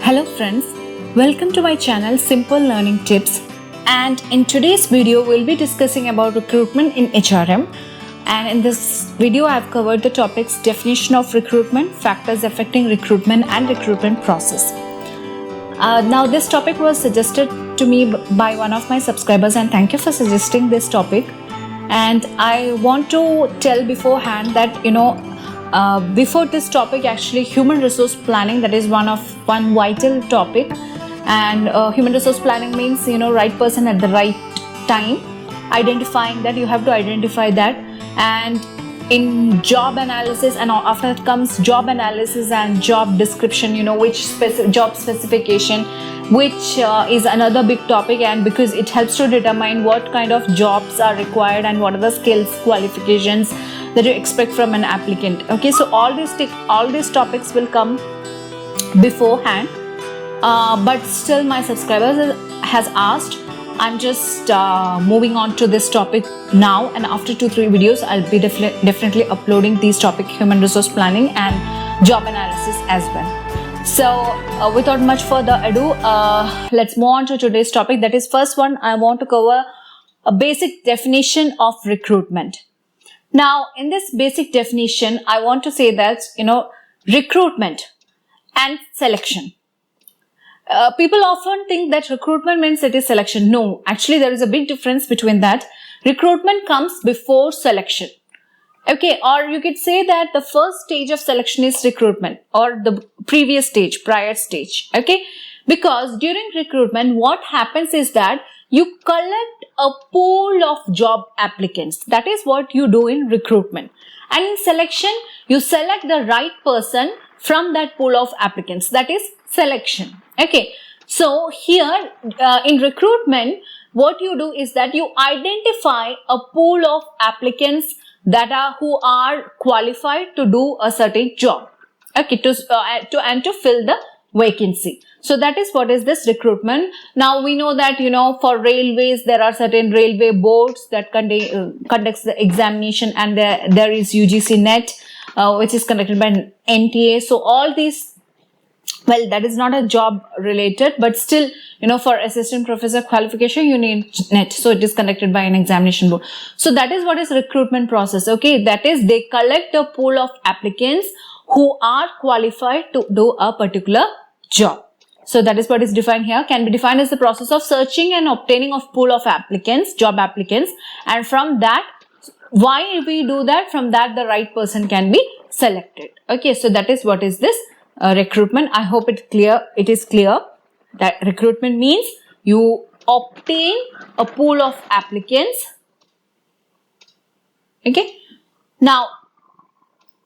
Hello friends, welcome to my channel Simple Learning Tips, and in today's video we'll be discussing about recruitment in HRM. And in this video I have covered the topics definition of recruitment, factors affecting recruitment and recruitment process. Now this topic was suggested to me by one of my subscribers, and thank you for suggesting this topic. And I want to tell beforehand that before this topic, actually human resource planning, that is one vital topic. And human resource planning means right person at the right time, identifying that. You have to identify that. And in job analysis, and after that comes job analysis and job description, which job specification, which is another big topic, and because it helps to determine what kind of jobs are required and what are the skills, qualifications that you expect from an applicant. Okay, so all these topics will come beforehand, but still my subscribers has asked. I'm just moving on to this topic now, and after 2-3 videos I'll be definitely uploading these topic, human resource planning and job analysis as well. So without much further ado, let's move on to today's topic. That is, first one, I want to cover a basic definition of recruitment. Now in this basic definition, I want to say that recruitment and selection. People often think that recruitment means it is selection. No, actually there is a big difference between that. Recruitment comes before selection. Okay, or you could say that the first stage of selection is recruitment, or the previous stage, prior stage. Okay, because during recruitment what happens is that you collect a pool of job applicants. That is what you do in recruitment. And in selection, you select the right person from that pool of applicants. That is selection. Okay, so here in recruitment, what you do is that you identify a pool of applicants who are qualified to do a certain job. Okay, to fill the vacancy. So that is what is this recruitment. Now we know that for railways there are certain railway boards that conducts the examination, and there is UGC NET, which is conducted by NTA. So all these, well, that is not a job related, but still, for assistant professor qualification, you need NET. So it is conducted by an examination board. So that is what is recruitment process. Okay, that is, they collect a pool of applicants who are qualified to do a particular job. So that is what is defined here. Can be defined as the process of searching and obtaining of pool of applicants, job applicants. And from that, why we do that? From that, the right person can be selected. Okay, so that is what is this recruitment. I hope it is clear that recruitment means you obtain a pool of applicants. Okay. Now,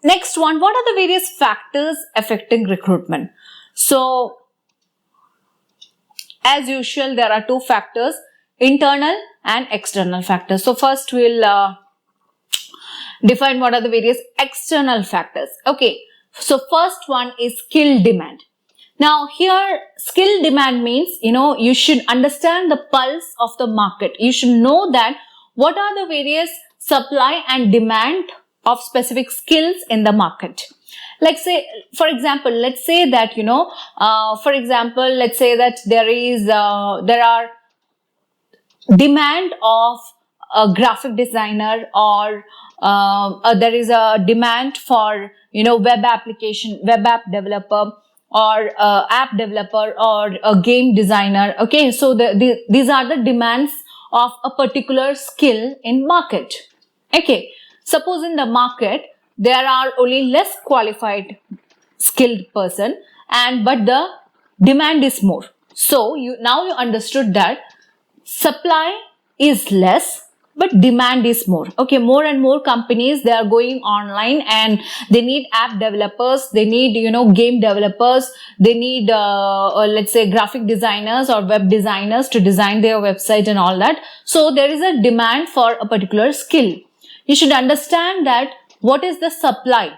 next one, what are the various factors affecting recruitment? So, as usual, there are two factors, internal and external factors. So first we'll define what are the various external factors. Okay. So first one is skill demand. Now here skill demand means, you should understand the pulse of the market. You should know that what are the various supply and demand of specific skills in the market. Like say, for example, let's say that, let's say that there are demand of a graphic designer, or there is a demand for web app developer, or app developer, or a game designer. Okay, so these are the demands of a particular skill in market. Okay, suppose in the market there are only less qualified skilled person, but the demand is more. So now you understood that supply is less but demand is more. Okay, more and more companies, they are going online and they need app developers, they need game developers, they need let's say graphic designers or web designers to design their website and all that. So there is a demand for a particular skill. You should understand that what is the supply.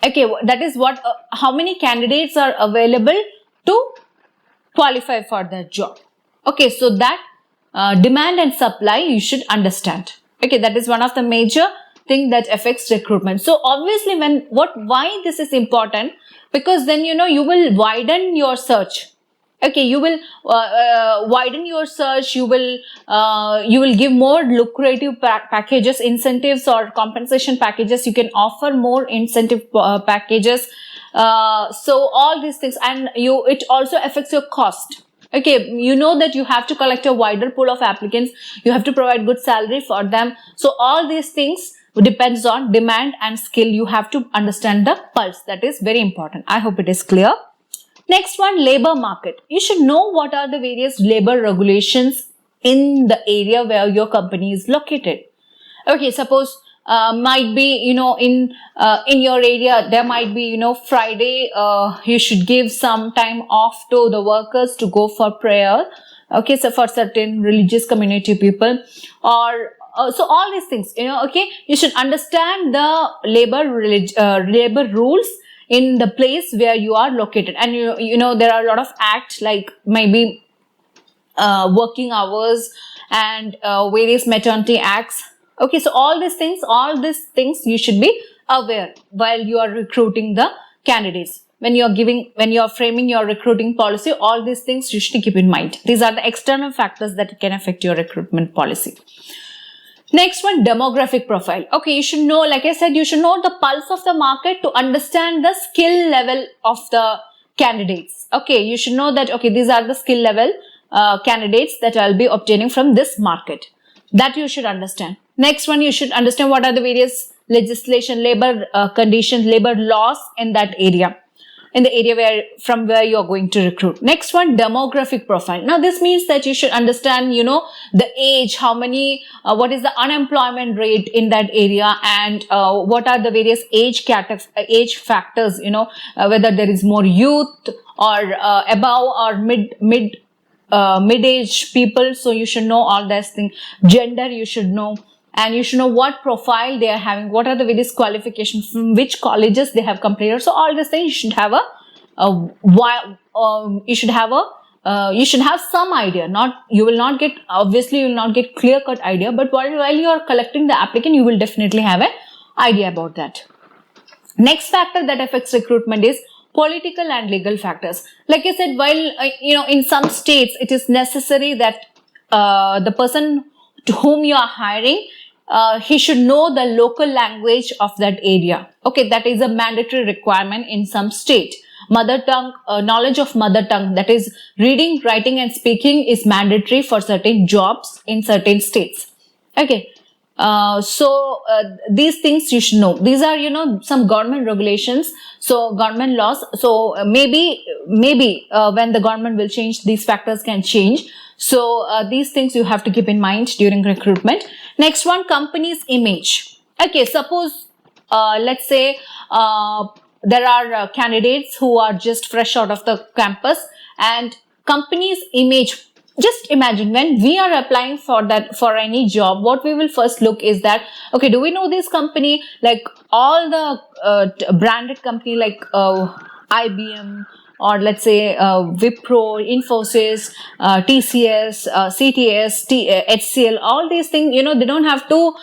Okay, that is what how many candidates are available to qualify for the job. Okay, so that demand and supply you should understand. Okay, that is one of the major thing that affects recruitment. So obviously why this is important, because then you will widen your search. Okay, you will widen your search. You will give more lucrative packages, incentives or compensation packages. You can offer more incentive packages. So all these things, and it also affects your cost. Okay, you know that you have to collect a wider pool of applicants. You have to provide good salary for them. So all these things depends on demand and skill. You have to understand the pulse. That is very important. I hope it is clear. Next one, labor market. You should know what are the various labor regulations in the area where your company is located. Okay, suppose might be in your area there might be Friday you should give some time off to the workers to go for prayer. Okay, so for certain religious community people, or so all these things, okay, you should understand the labor rules in the place where you are located. And there are a lot of acts, like maybe working hours and various maternity acts. Okay, so all these things you should be aware while you are recruiting the candidates. When you are framing your recruiting policy, all these things you should keep in mind. These are the external factors that can affect your recruitment policy. Next one, demographic profile. Okay, you should know, like I said, you should know the pulse of the market to understand the skill level of the candidates. Okay, you should know that, okay, these are the skill level candidates that I'll be obtaining from this market. That you should understand. Next one, you should understand what are the various legislation, labor conditions, labor laws in that area, in the area from where you are going to recruit. Next one, demographic profile. Now this means that you should understand, the age, how many, what is the unemployment rate in that age, and what are the various age factors, whether there is more youth or above or mid-age people. So you should know all these things. Gender you should know, and you should know what profile they are having, what are the various qualifications, from which colleges they have completed. So all these things you should have you should have some idea. You will not get clear-cut idea, but while you are collecting the applicant, you will definitely have an idea about that. Next factor that affects recruitment is political and legal factors. Like I said, while in some states it is necessary that the person to whom you are hiring, he should know the local language of that area. Okay, that is a mandatory requirement in some state. Mother tongue, knowledge of mother tongue, that is reading, writing and speaking, is mandatory for certain jobs in certain states. Okay, so these things you should know. These are some government regulations, so government laws. So maybe when the government will change, these factors can change. So these things you have to keep in mind during recruitment. Next one, company's image. Okay, suppose let's say there are candidates who are just fresh out of the campus, and company's image. Just imagine, when we are applying for any job, what we will first look is that, okay, do we know this company? Like all the branded company like IBM, or let's say Wipro, Infosys, TCS, CTS, HCL, all these things, they don't have to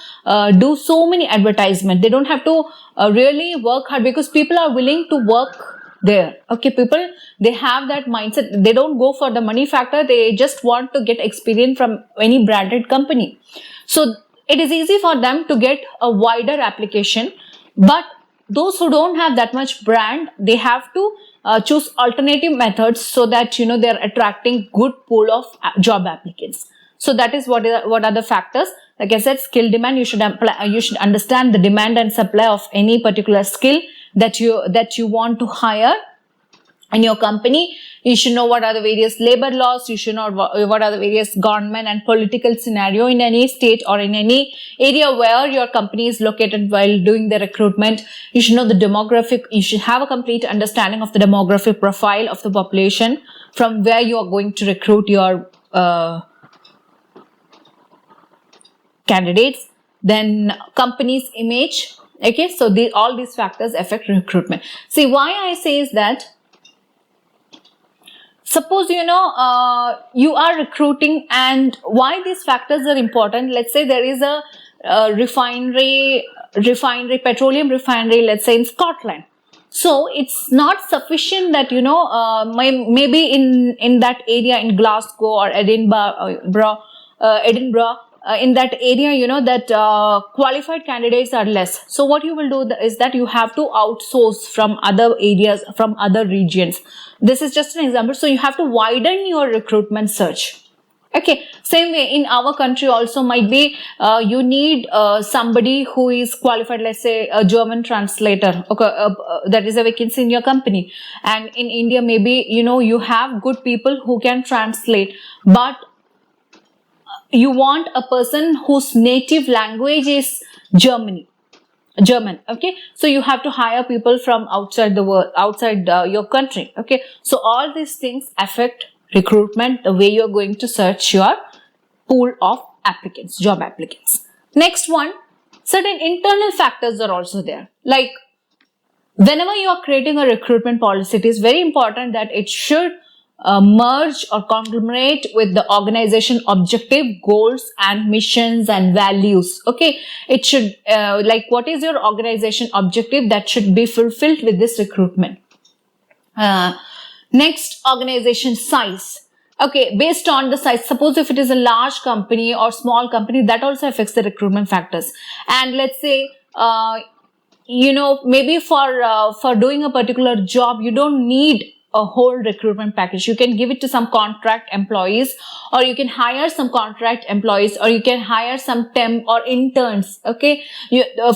do so many advertisement. They don't have to really work hard, because people are willing to work there. Okay, people, they have that mindset. They don't go for the money factor. They just want to get experience from any branded company. So it is easy for them to get a wider application. But those who don't have that much brand, they have to choose alternative methods, so that they are attracting good pool of job applicants. So that is what are the factors. Like I said, skill demand. You should understand the demand and supply of any particular skill that you want to hire in your company. You should know what are the various labor laws. You should know what are the various government and political scenario in any state or in any area where your company is located while doing the recruitment. You should know the demographic. You should have a complete understanding of the demographic profile of the population from where you are going to recruit your candidates. Then company's image. Okay, so all these factors affect recruitment. See, why I say is that, suppose you are recruiting, and why these factors are important. Let's say there is a refinery refinery, petroleum refinery, let's say in Scotland. So it's not sufficient that, maybe in that area in Glasgow or Edinburgh, in that area, that qualified candidates are less. So what you will do is that you have to outsource from other areas, from other regions. This is just an example. So you have to widen your recruitment search. Okay, same way in our country also might be you need somebody who is qualified, let's say a German translator. Okay, that is a vacancy in your company. And in India, maybe, you have good people who can translate, but you want a person whose native language is German. Okay, so you have to hire people from outside the world, outside your country. Okay, so all these things affect recruitment, the way you're going to search your pool of applicants, job applicants. Next one, certain internal factors are also there. Like whenever you are creating a recruitment policy, it is very important that it should merge or conglomerate with the organization objective, goals and missions and values. Okay, it should like what is your organization objective that should be fulfilled with this recruitment. Next, organization size. Okay, based on the size, suppose if it is a large company or small company, that also affects the recruitment factors. And let's say maybe for doing a particular job, you don't need a whole recruitment package. You can give it to some contract employees, or you can hire some contract employees, or you can hire some temp or interns. Okay,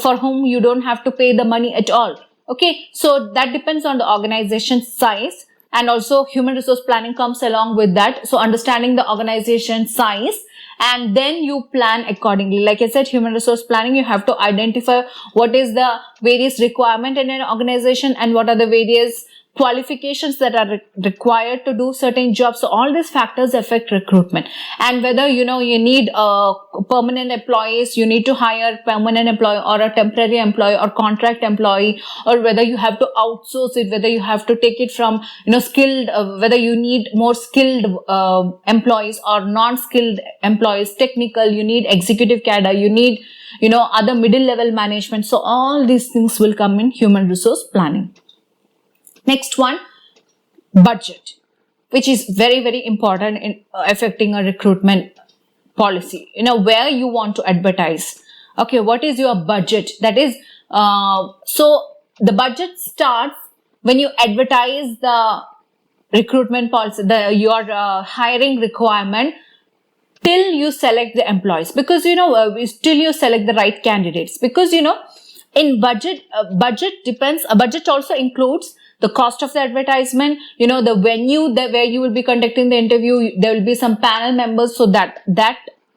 for whom you don't have to pay the money at all. Okay, so that depends on the organization size, and also human resource planning comes along with that. So understanding the organization size, and then you plan accordingly. Like I said, human resource planning, you have to identify what is the various requirement in an organization and what are the various qualifications that are required to do certain jobs. So all these factors affect recruitment. And whether you need permanent employees, you need to hire permanent employee or a temporary employee or contract employee, or whether you have to outsource it, whether you have to take it from skilled, whether you need more skilled employees or non-skilled employees, technical, you need executive cadre, you need other middle level management. So all these things will come in human resource planning. Next one, budget, which is very, very important in affecting a recruitment policy. Where you want to advertise. Okay, what is your budget? That is, so the budget starts when you advertise the recruitment policy, your hiring requirement, till you select the employees, because till you select the right candidates, because in budget depends. A budget also includes the cost of the advertisement, the venue where you will be conducting the interview. There will be some panel members, so that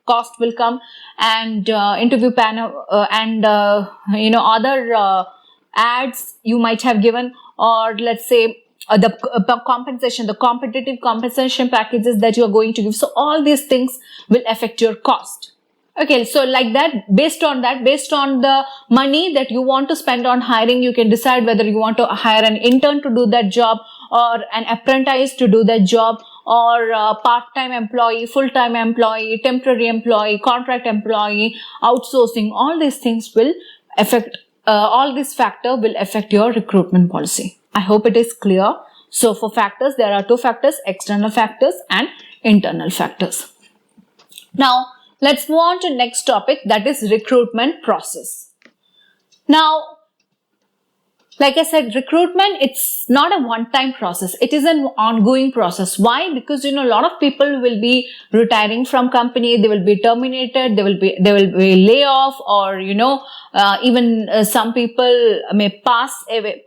cost will come, and interview panel and other ads you might have given, or let's say the compensation, the competitive compensation packages that you are going to give. So all these things will affect your cost. Okay, so like that, based on the money that you want to spend on hiring, you can decide whether you want to hire an intern to do that job, or an apprentice to do that job, or a part-time employee, full-time employee, temporary employee, contract employee, outsourcing. All these things will affect, all these factors will affect your recruitment policy. I hope it is clear. So for factors, there are two factors, external factors and internal factors. Now, let's move on to next topic, that is recruitment process. Now, like I said, recruitment, it's not a one-time process. It is an ongoing process. Why? Because, a lot of people will be retiring from company. They will be terminated. They will be layoff, or, even some people may pass away.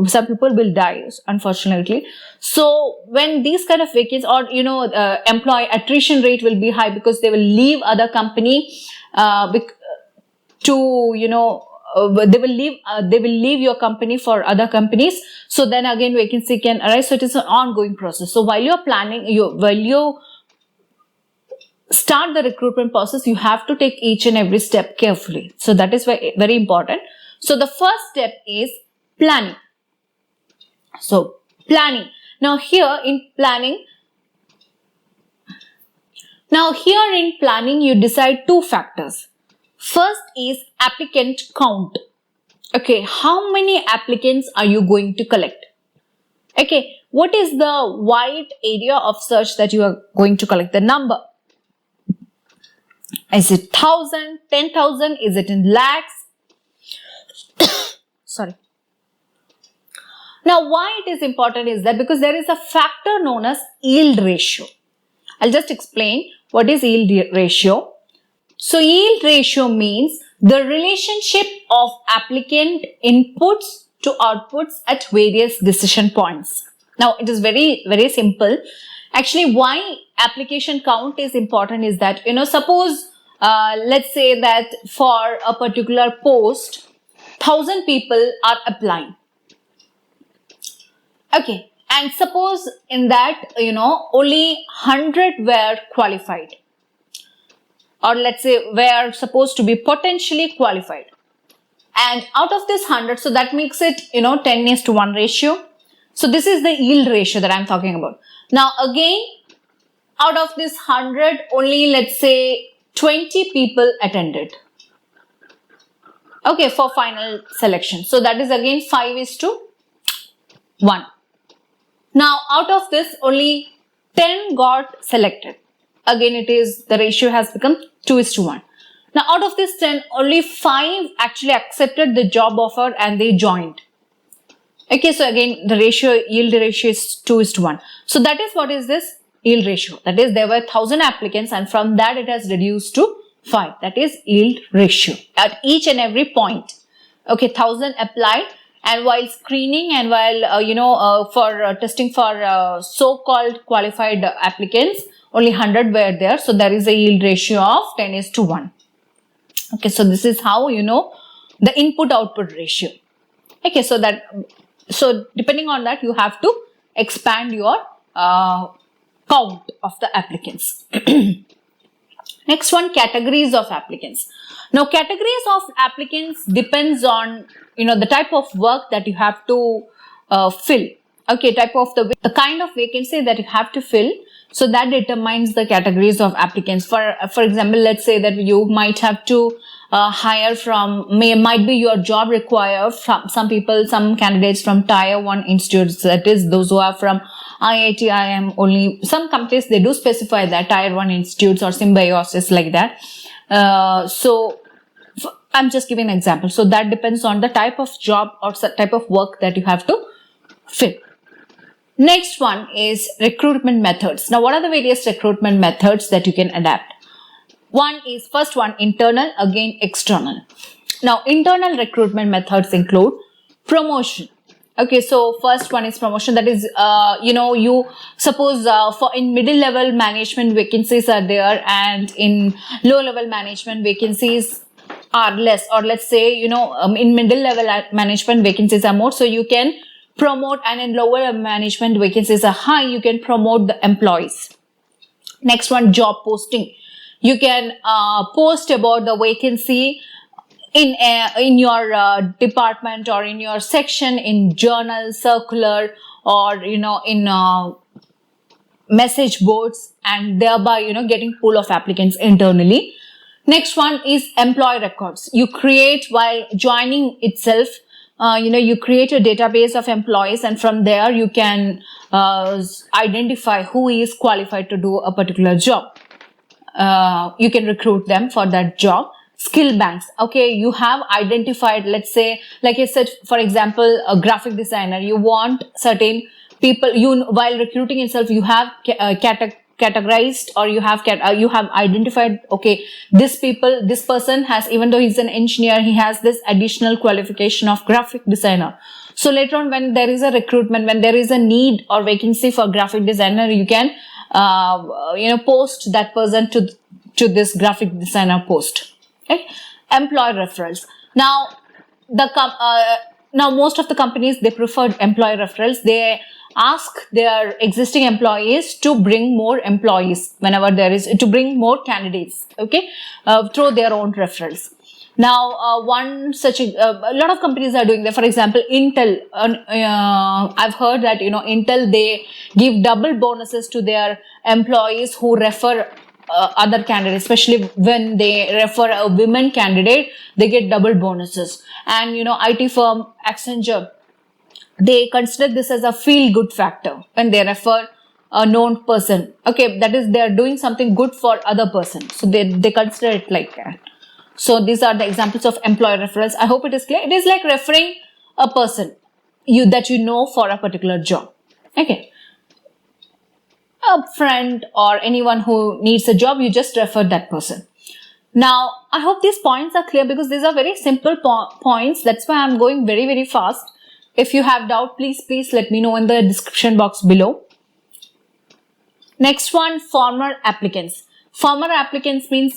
Some people will die, unfortunately. So when these kind of vacancies, or, employee attrition rate will be high, because they will leave other company, they will leave your company for other companies. So then again vacancy can arise. So it is an ongoing process. So while you're planning, while you start the recruitment process, you have to take each and every step carefully. So that is very, very important. So the first step is planning. So planning. Now here in planning, you decide two factors. First is applicant count. Okay, how many applicants are you going to collect? Okay, what is the wide area of search that you are going to collect? The number. Is it 1,000, 10,000? Is it in lakhs? Sorry. Now, why it is important is that because there is a factor known as yield ratio. I'll just explain what is yield ratio. So, yield ratio means the relationship of applicant inputs to outputs at various decision points. Now, it is very, very simple. Actually, why application count is important is that, suppose, let's say that for a particular post, 1,000 people are applying. Okay, and suppose in that, only 100 were qualified. Or let's say were supposed to be potentially qualified. And out of this 100, so that makes it, 10:1 ratio. So this is the yield ratio that I'm talking about. Now again, out of this 100, only let's say 20 people attended. Okay, for final selection. So that is again 5:1. Now out of this, only 10 got selected. Again, the ratio has become 2:1. Now, out of this 10, only 5 actually accepted the job offer and they joined. Okay, so again, the yield ratio is 2:1. So that is what is this yield ratio. That is, there were 1,000 applicants and from that it has reduced to 5. That is yield ratio at each and every point. Okay, 1,000 applied, and while screening and while, for testing for so-called qualified applicants, only 100 were there. So there is a yield ratio of 10:1. Okay, so this is how the input-output ratio. Okay, so depending on that, you have to expand your count of the applicants. Next one, categories of applicants. Now, categories of applicants depends on the type of work that you have to fill. Okay, the kind of vacancy that you have to fill. So that determines the categories of applicants. For example, let's say that you might have to hire might be your job require from some candidates from tier 1 institutes, that is those who are from IIT, IIM only. Some companies, they do specify that tier 1 institutes or symbiosis like that. So I'm just giving an example. So that depends on the type of job or type of work that you have to fill. Next one is recruitment methods. Now, what are the various recruitment methods that you can adapt? First one, internal, again external. Now, internal recruitment methods include promotion. Okay, so first one is promotion. That is, you suppose in middle level management vacancies are there, and in low level management vacancies are less, or let's say, in middle level management vacancies are more. So you can promote, and in lower management vacancies are high, you can promote the employees. Next one, job posting. You can post about the vacancy in your department or in your section, in journal, circular, or in message boards, and thereby getting pool of applicants internally. Next one is employee records. You create, while joining itself, you create a database of employees, and from there you can identify who is qualified to do a particular job. You can recruit them for that job. Skill banks. Okay, you have identified, let's say, like I said, for example, a graphic designer. You want certain people, while recruiting itself, you have categorized, or you have identified, okay, this person has, even though he's an engineer, he has this additional qualification of graphic designer. So later on, when there is a recruitment, when there is a need or vacancy for graphic designer, you can post that person to this graphic designer post. Okay, employee referrals. Now most of the companies, they prefer employee referrals. They ask their existing employees to bring more employees whenever there is, to bring more candidates, okay, through their own referrals. Now, one such a lot of companies are doing that. For example, Intel, I've heard that, Intel, they give double bonuses to their employees who refer other candidates, especially when they refer a women candidate, they get double bonuses. And IT firm Accenture, they consider this as a feel good factor when they refer a known person. Okay, that is, they are doing something good for other person, so they consider it like that. So these are the examples of employer referrals. I hope it is clear. It is like referring a person that you know for a particular job. Okay, a friend or anyone who needs a job, you just refer that person. Now, I hope these points are clear because these are very simple points. That's why I'm going very, very fast. If you have doubt, please let me know in the description box below. Next one, former applicants. Former applicants means,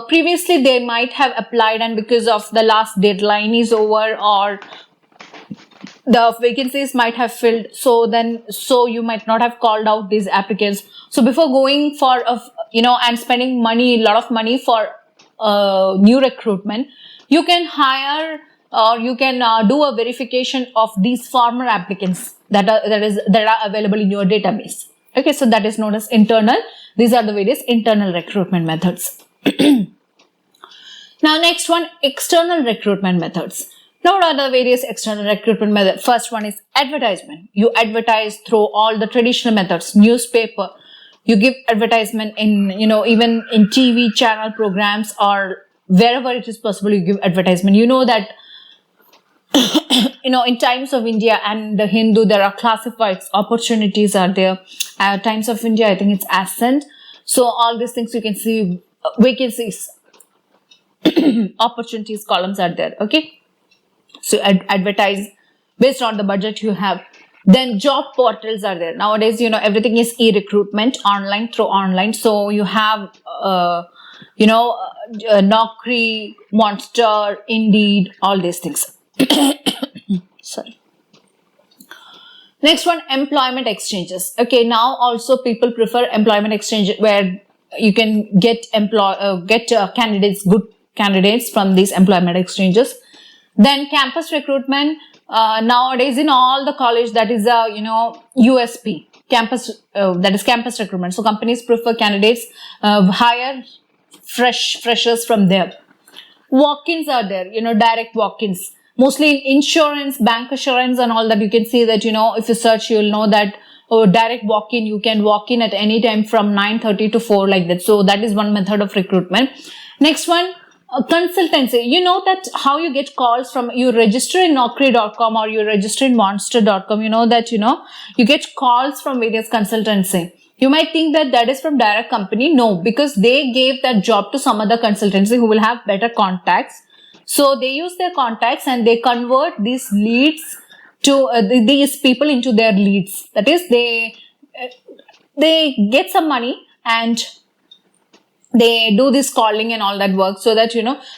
previously they might have applied and because of the last deadline is over or the vacancies might have filled, so you might not have called out these applicants. So before going for and spending a lot of money for new recruitment, you can hire or you can do a verification of these former applicants that are available in your database. Okay, so that is known as internal. These are the various internal recruitment methods. Now next one, external recruitment methods. Now what are the various external recruitment methods? First one is advertisement. You advertise through all the traditional methods, newspaper. You give advertisement in, even in TV channel programs or wherever it is possible, you give advertisement. You know that, in Times of India and the Hindu, there are classifieds, opportunities are there. Times of India, I think it's Ascent. So all these things you can see, vacancies, opportunities columns are there. Okay. So advertise based on the budget you have. Then job portals are there. Nowadays, everything is e-recruitment, through online. So you have, Naukri, Monster, Indeed, all these things. Sorry. Next one, employment exchanges. Okay, now also people prefer employment exchange where you can get candidates, good candidates from these employment exchanges. Then campus recruitment. Nowadays in all the college, that is a USP campus, that is campus recruitment. So companies prefer candidates, hire freshers from there. Walk-ins are there, direct walk-ins. Mostly in insurance, bank assurance and all that, you can see that, if you search, you'll know that direct walk-in, you can walk in at any time from 9:30 to 4 like that. So that is one method of recruitment. Next one, consultancy. You know that how you get calls from, you register in Naukri.com or you register in Monster.com, you get calls from various consultancy. You might think that that is from direct company. No, because they gave that job to some other consultancy who will have better contacts. So they use their contacts and they convert these leads to these people into their leads. That is, they get some money and they do this calling and all that work so that,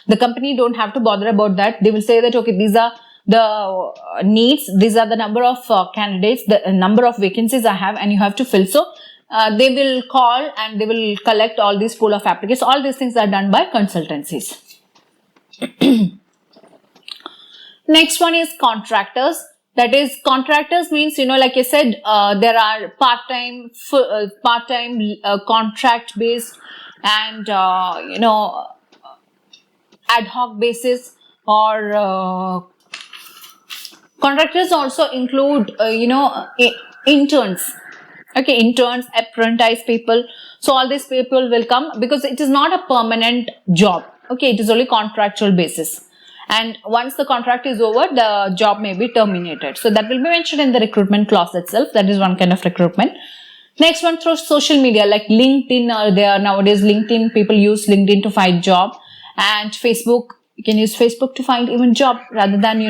the company don't have to bother about that. They will say that, okay, these are the needs, these are the number of candidates, the number of vacancies I have and you have to fill. So they will call and they will collect all these pool of applicants. All these things are done by consultancies. Next one is contractors. That is, contractors means, like I said, there are part-time, contract-based and, ad hoc basis or contractors also include, interns. Okay, interns, apprentice people. So all these people will come because it is not a permanent job. Okay, it is only contractual basis. And once the contract is over, the job may be terminated. So that will be mentioned in the recruitment clause itself. That is one kind of recruitment. Next one, through social media like LinkedIn are there. Nowadays, LinkedIn, people use LinkedIn to find job. And Facebook, you can use Facebook to find even job rather than,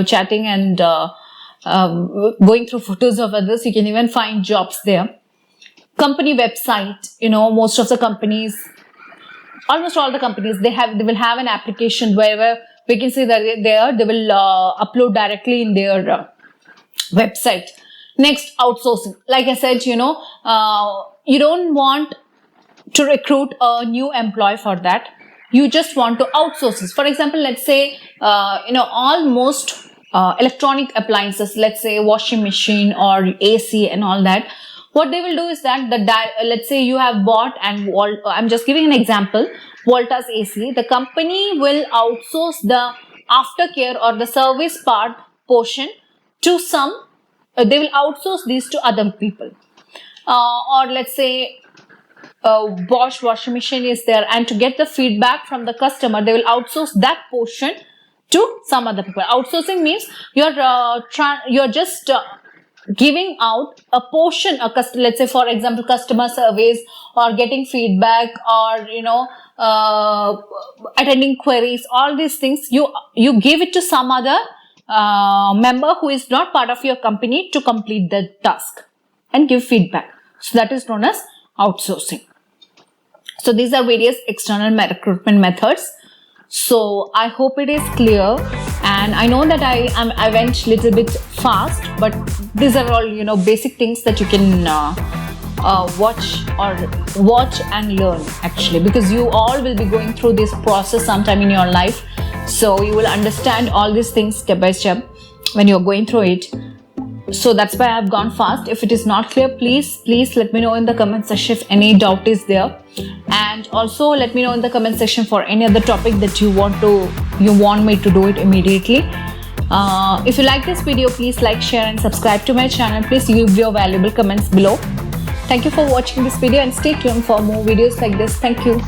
chatting and going through photos of others. You can even find jobs there. Company website, most of the companies, almost all the companies, they will have an application wherever vacancies are there, they will upload directly in their website. Next, outsourcing. Like I said, you don't want to recruit a new employee for that. You just want to outsource this. For example, let's say, almost electronic appliances, let's say washing machine or AC and all that. What they will do is that let's say you have bought and I'm just giving an example, Volta's AC. The company will outsource the aftercare or the service part portion to some. They will outsource these to other people, or let's say Bosch washing machine is there, and to get the feedback from the customer, they will outsource that portion to some other people. Outsourcing means you're just giving out a portion, let's say for example customer surveys or getting feedback, or attending queries, all these things you give it to some other member who is not part of your company to complete the task and give feedback. So that is known as outsourcing. So these are various external recruitment methods. So I hope it is clear, and I know that I went little bit fast, but these are all basic things that you can watch and learn actually, because you all will be going through this process sometime in your life. So you will understand all these things step by step when you're going through it. So that's why I've gone fast. If it is not clear, please let me know in the comment section if any doubt is there, and also let me know in the comment section for any other topic that you want me to do it immediately. If you like this video, please like, share and subscribe to my channel. Please leave your valuable comments below. Thank you for watching this video and stay tuned for more videos like this. Thank you.